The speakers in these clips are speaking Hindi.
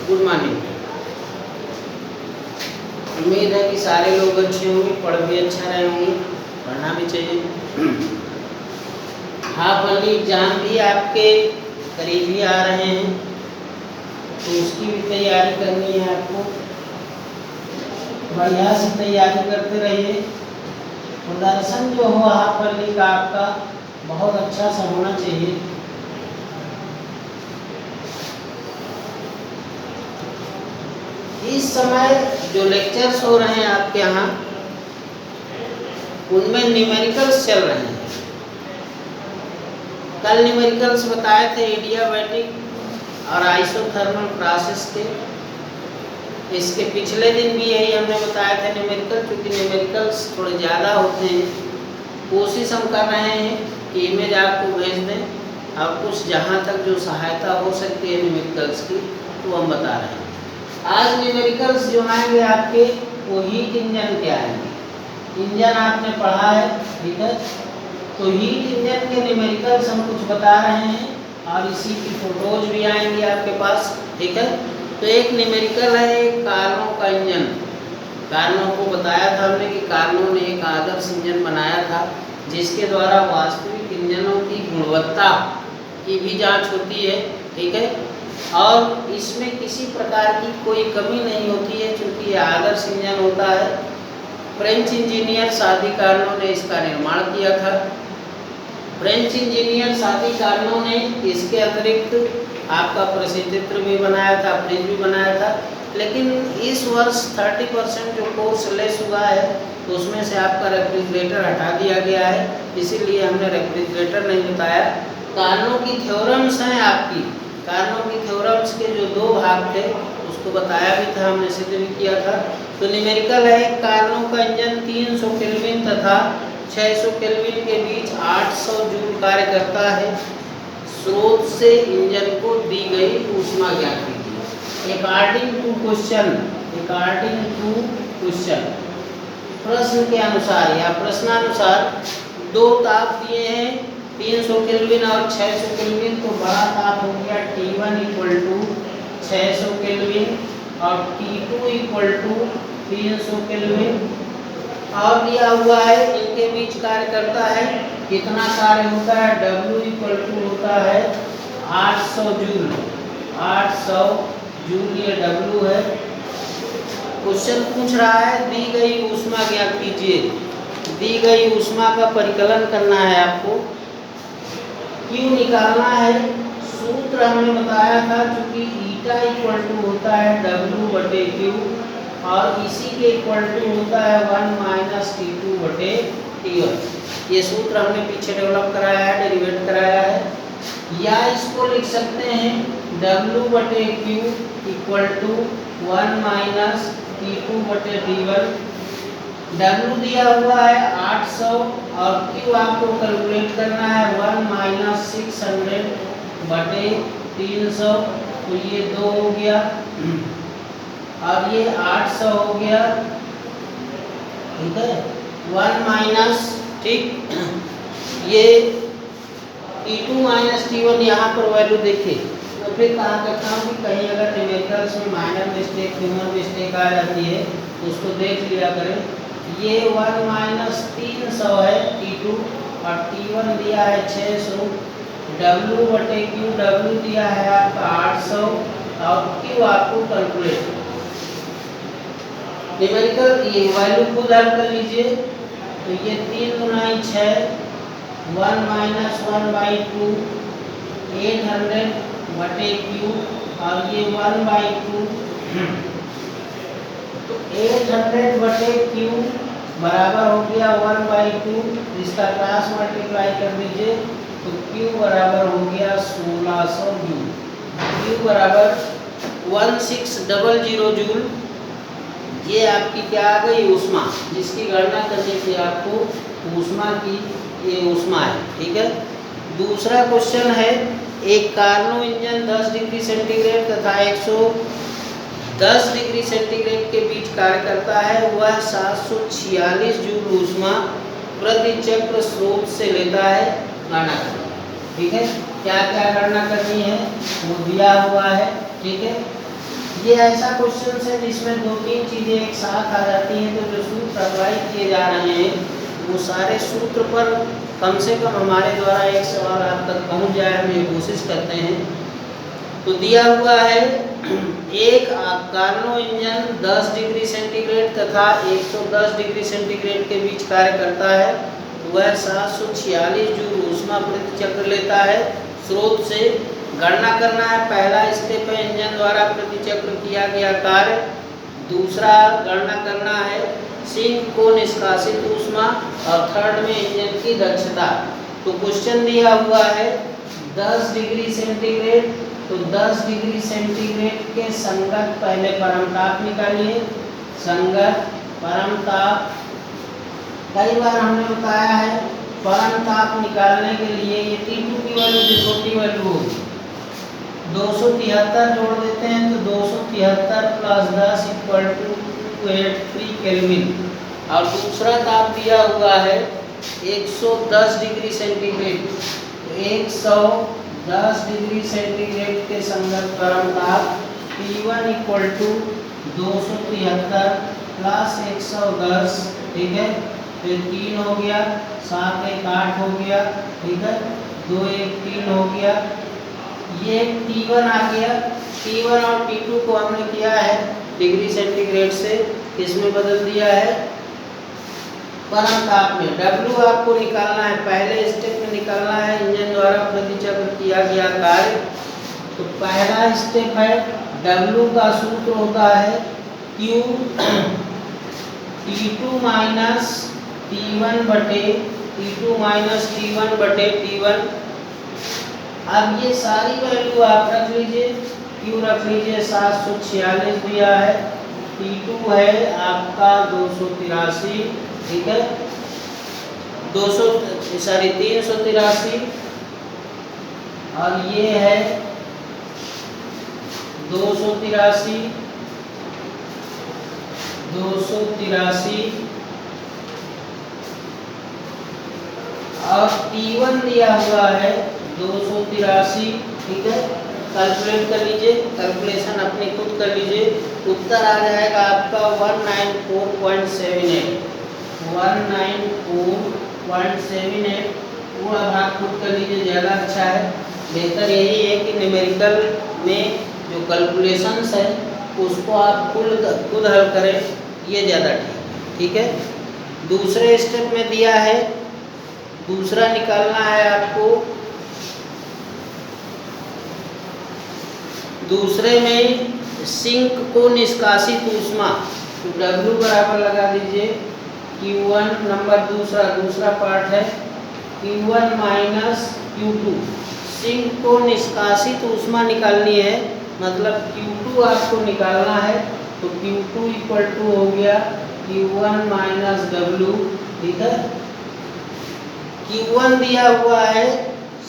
Good morning. उम्मीद है कि सारे लोग अच्छे होंगे, पढ़ भी अच्छा रहे होंगे, पढ़ना भी चाहिए। हाफ ईयरली एग्जाम भी आपके करीब ही आ रहे हैं, तो उसकी भी तैयारी करनी है आपको। बढ़िया से तैयारी करते रहिए। प्रदर्शन जो हो हाफ ईयरली का आपका बहुत अच्छा सा होना चाहिए। इस समय जो लेक्चर्स हो रहे हैं आपके यहाँ, उनमें न्यूमेरिकल्स चल रहे हैं। कल न्यूमेरिकल्स बताए थे एडियाबैटिक और आइसोथर्मल प्रोसेस के। इसके पिछले दिन भी यही हमने बताया था न्यूमेरिकल, क्योंकि न्यूमेरिकल्स थोड़े ज़्यादा होते हैं। कोशिश हम कर रहे हैं कि इमेज आपको भेज दें और कुछ जहाँ तक जो सहायता हो सकती है न्यूमेरिकल्स की, तो हम बता रहे हैं। आज न्यूमेरिकल्स जो आएंगे आपके, वो हीट इंजन के आएंगे। इंजन आपने पढ़ा है, ठीक है, तो हीट इंजन के न्यूमेरिकल्स हम कुछ बता रहे हैं और इसी की फोटोज भी आएंगी आपके पास, ठीक है। तो एक न्यूमेरिकल है एक कार्नो का इंजन। कार्नो को बताया था हमने कि कार्नो ने एक आदर्श इंजन बनाया था, जिसके द्वारा वास्तविक इंजनों की गुणवत्ता की भी जांच होती है, ठीक है, और इसमें किसी प्रकार की कोई कमी नहीं होती है, क्योंकि यह आदर्श इंजन होता है। फ्रेंच इंजीनियर सादी कार्नो ने इसका निर्माण किया था। फ्रेंच इंजीनियर सादी कार्नो ने इसके अतिरिक्त आपका प्रसिद्धित्र भी बनाया था, फ्रिज भी बनाया था। लेकिन इस वर्ष 30% जो कोर्स लेस हुआ है, तो उसमें से आपका रेफ्रिजरेटर हटा दिया गया है, इसीलिए हमने रेफ्रिजरेटर नहीं बताया। कार्नो की थ्योरम्स हैं आपकी। कार्नो की थ्योरम्स के जो 2 भाग थे, उसको बताया भी था हमने, सिद्ध भी किया था। तो न्यूमेरिकल है कार्नो का इंजन 300 केल्विन तथा 600 केल्विन के बीच 800 जूल कार्य करता है। स्रोत से इंजन को दी गई ऊष्मा ज्ञात कीजिए। अकॉर्डिंग टू क्वेश्चन, प्रश्न के अनुसार या प्रश्नानुसार 2 ताप दिए हैं, 300 केल्विन और 600 केल्विन। तो बड़ा ताप हो गया T1 = 600 केल्विन और T2 = 300 केल्विन। और दिया हुआ है इनके बीच कार्य करता है, कितना कार्य होता है, W होता है 800 जूल। 800 जूल ये W है। क्वेश्चन पूछ रहा है दी गई ऊष्मा ज्ञात कीजिए। दी गई ऊष्मा का परिकलन करना है आपको, Q निकालना है। सूत्र हमने बताया था, क्योंकि ईटा इक्वल होता है W/Q और इसी के इक्वल होता है 1 - T2/T1। ये सूत्र हमने पीछे डेवलप कराया है, डेरिवेट कराया है। या इसको लिख सकते हैं W/Q = 1 - T2/T1। W दिया हुआ है 800 और Q आपको कैलकुलेट करना है 1 - 600/300। तो ये 2 हो गया और ये 800 हो गया, ठीक है। 1 - ठीक, ये T2 - T1 यहाँ पर वैल्यू देखिए। तो फिर कहा करता हूँ कि कहीं अगर न्यूमेरिकल्स में माइनर मिस्टेक, ह्यूमन मिस्टेक आ जाती है, तो उसको देख लिया करें। ये 1 - 300 है T2 और T1 दिया है 600। W/Q, W दिया है आपका 800 और Q आपको कैलकुलेट। न्यूमेरिकल ये वैल्यू खुद हल कर लीजिए। तो ये 3 × 6, 1 - 1/2, 800/Q और ये 1/2। तो 800/Q बराबर हो गया 1/2। इसका क्रॉस मल्टीप्लाई कर दीजिए, तो Q बराबर हो गया 1600 जूल। Q बराबर 1600 जूल। ये आपकी क्या आ गई, ऊष्मा, जिसकी गणना करनी थी आपको ऊष्मा की, ये ऊष्मा है, ठीक है। दूसरा क्वेश्चन है, एक कार्नो इंजन 10 डिग्री सेंटीग्रेड तथा 110 डिग्री सेंटीग्रेड के बीच कार्य करता है। वह 746 जूल ऊष्मा प्रति चक्र स्रोत से लेता है। गणना करनी है, ठीक है। क्या क्या गणना करनी है वो दिया हुआ है, ठीक है। ये ऐसा क्वेश्चन है जिसमें 2-3 चीज़ें एक साथ आ जाती हैं, तो जो सूत्र अप्लाई किए जा रहे हैं वो सारे सूत्र पर कम से कम हमारे द्वारा एक सवाल आप तक पहुंच जाए, हम ये कोशिश करते हैं। तो दिया हुआ है एक कार्नो इंजन 10 डिग्री सेंटीग्रेड तथा 110 डिग्री सेंटीग्रेड के बीच कार्य करता है। वह 746 जूल ऊष्मा प्रति चक्र लेता है। स्रोत से गणना करना है। पहला स्टेप है इंजन द्वारा प्रति चक्र किया गया कार्य। दूसरा गणना करना है सिंक को निष्कासित ऊष्मा, और थर्ड में इंजन की दक्षता। तो क्वेश्चन दिया हुआ है 10 डिग्री सेंटीग्रेड, तो 10 डिग्री सेंटीग्रेड के संगत पहले परमताप निकालिए। संगत परमताप कई बार हमने बताया है, परमताप निकालने के लिए ये T2 की वैल्यू जो छोटी वैल्यू होगी 273 जोड़ देते हैं, तो 273 + 10 = 283 केल्विन। और दूसरा ताप दिया हुआ है 110 डिग्री सेंटीग्रेड, तो 110 डिग्री सेंटीग्रेड के संगत परम ताप T1 = 273 + 110, ठीक है। फिर 3 हो गया, 7 1 8 हो गया, ठीक है, 2 1 3 हो गया। ये T1 आ गया। T1 और T2 को हमने किया है डिग्री सेंटीग्रेड से किसमें बदल दिया है, परम ताप में। W आपको निकालना है, पहले स्टेप में निकालना है इंजन द्वारा प्रति चक्र किया गया कार्य। तो पहला स्टेप है W का सूत्र होता है Q T2 - T1 बटे T1। अब ये सारी वैल्यू आप रख लीजिए। Q रख लीजिए 746 दिया है, T2 है आपका 283, ठीक है, 383, और ये है 283 और T1 दिया हुआ है 283, ठीक है। कैलकुलेट कर लीजिए, कैलकुलेशन अपने खुद कर लीजिए। उत्तर आ जाएगा आपका 194.78। 194.78 पूरा भाग खुद कर लीजिए, ज़्यादा अच्छा है। बेहतर यही है कि न्यूमेरिकल में जो कैलकुलेशंस है उसको आप खुद हल करें, ये ज़्यादा ठीक है। दूसरे स्टेप में दिया है, दूसरा निकालना है आपको। दूसरे में सिंक को निष्कासित ऊष्मा, तो W बराबर लगा दीजिए Q1 नंबर दूसरा पार्ट है Q1 - Q2। सिंक को निष्कासित ऊष्मा निकालनी है, मतलब Q2 आपको निकालना है। तो Q2 = हो गया Q1 - W, ठीक है। Q1 दिया हुआ है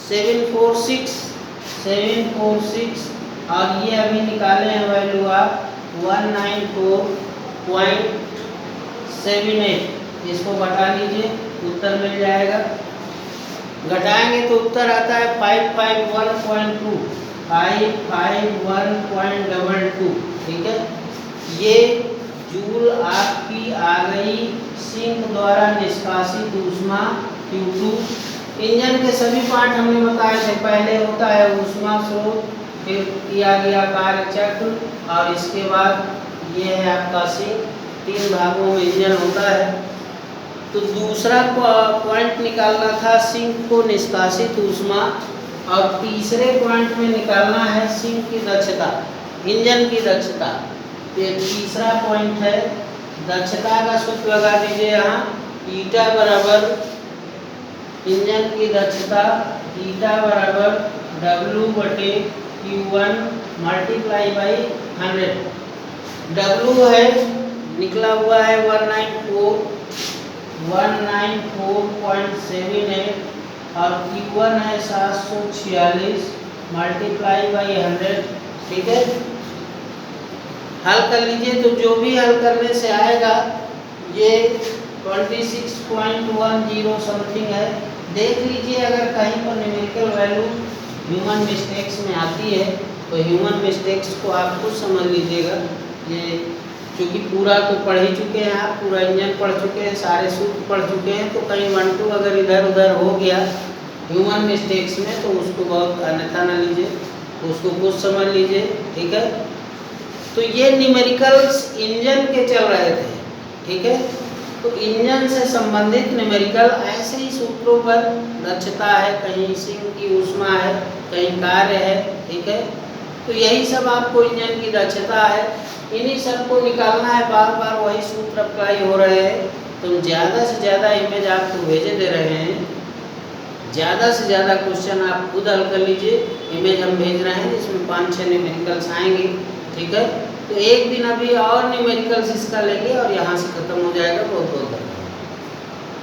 746, और ये अभी निकाले हैं वैल्यू आप 194.78। इसको घटा लीजिए, उत्तर मिल जाएगा। घटाएंगे तो उत्तर आता है 551.2, 551.22, ठीक है। ये जूल आपकी आ गई सिंक द्वारा निष्कासित ऊष्मा Q2। इंजन के सभी पार्ट हमने बताए थे, पहले होता है ऊष्मा स्रोत, फिर किया गया कार्य चक्र, और इसके बाद ये है आपका सिंक। 3 भागों में इंजन होता है। तो दूसरा पॉइंट निकालना था सिंक को निष्कासित ऊष्मा, और तीसरे पॉइंट में निकालना है सिंक की दक्षता, इंजन की दक्षता। ये तीसरा पॉइंट है। दक्षता का सूत्र लगा दीजिए यहाँ, ईटा बराबर इंजन की दक्षता, ईटा बराबर W/Q1 × 100। W है निकला हुआ है 194.78, और Q1 है 746 × 100, ठीक है। हल कर लीजिए, तो जो भी हल करने से आएगा ये 26.10 समथिंग है। देख लीजिए अगर कहीं पर न्यूमेरिकल वैल्यू ह्यूमन मिस्टेक्स में आती है तो ह्यूमन मिस्टेक्स को आप खुद समझ लीजिएगा। ये क्योंकि पूरा तो पढ़ ही चुके हैं आप, पूरा इंजन पढ़ चुके हैं, सारे सूत्र पढ़ चुके हैं, तो कहीं 1 2 अगर इधर उधर हो गया ह्यूमन मिस्टेक्स में तो उसको बहुत अन्यथा न लीजिए, उसको कुछ समझ लीजिए, ठीक है। तो ये न्यूमेरिकल्स इंजन के चल रहे थे, ठीक है। तो इंजन से संबंधित न्यूमेरिकल ऐसे ही सूत्रों पर दक्षता है, कहीं सिंक की ऊष्मा है, कहीं कार्य है, ठीक है। तो यही सब आपको इंजन की दक्षता है, इन्हीं सब को निकालना है, बार बार वही सूत्र अप्लाई हो रहे हैं। तो ज़्यादा से ज़्यादा इमेज आपको भेजे दे रहे हैं, ज़्यादा से ज़्यादा क्वेश्चन आप खुद हल कर लीजिए। इमेज हम भेज रहे हैं जिसमें 5-6 न्यूमेरिकल्स आएंगे, ठीक है। तो एक दिन अभी और न्यूमेरिकल्स इसका लेंगे और यहाँ से ख़त्म हो जाएगा। बहुत बहुत